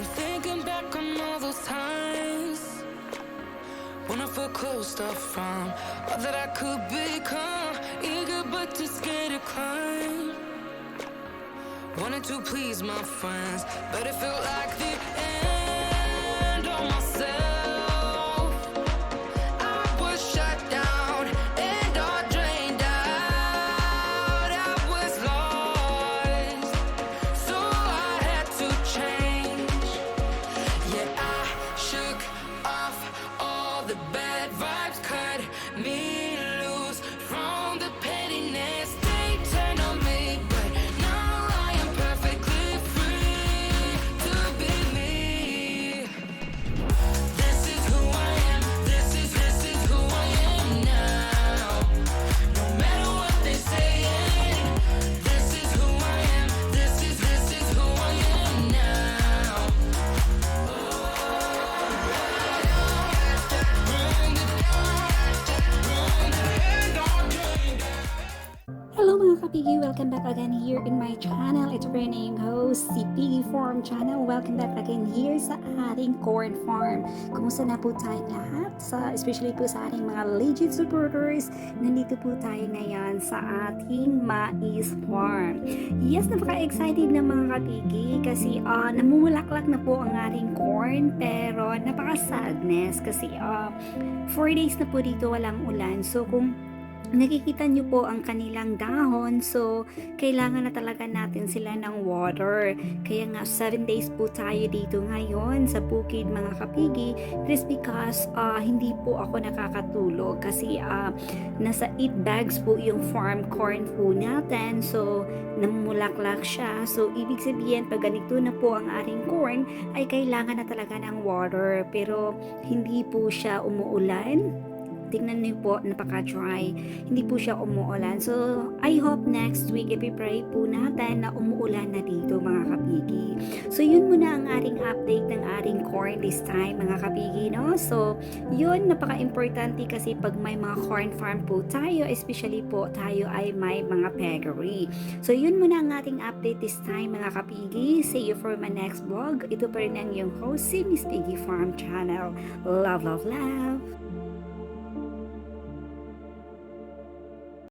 I'm thinking back on all those times when I felt closed off from all that I could become. Eager but too scared to climb. Wanted to please my friends, but it felt like the end of myself. I was shut down and all drained out. I was lost, so I had to change. Yeah, I shook off all the bad vibes, cut me loose from the pettiness they turned on me. But now I am perfectly free to be me. This is who I am. This is who I am now. No matter what they say, this is who I am. This is who I am now. Hello mga kapigi! Welcome back again here in my channel. Ito rin yung host, si Piggy Farm Channel. Welcome back again here sa ating corn farm. Kumusta na po tayong lahat? Especially po sa ating mga legit supporters. Nandito po tayo ngayon sa ating mais farm. Yes, napaka-excited na mga kapigi kasi namumulaklak na po ang ating corn, pero napaka-sadness kasi 4 days na po dito walang ulan. So kung nakikita nyo po ang kanilang dahon, so kailangan na talaga natin sila ng water. Kaya nga 7 days po tayo dito ngayon sa bukid mga kapigi. It is because hindi po ako nakakatulog kasi nasa 8 bags po yung farm corn po natin, so namumulaklak siya. So ibig sabihin pag ganito na po ang ating corn ay kailangan na talaga ng water, pero hindi po siya umuulan. Tingnan niyo po, napaka-dry. Hindi po siya umuulan. So, I hope next week, ipipray po natin na umuulan na dito, mga kapigi. So, yun muna ang ating update ng ating corn this time, mga kapigi, no? So, yun, napaka-importante kasi pag may mga corn farm po tayo, especially po tayo ay may mga piggery. So, yun muna ang ating update this time, mga kapigi. See you for my next vlog. Ito pa rin ang yung host, si Miss Piggy Farm Channel. Love, love, love!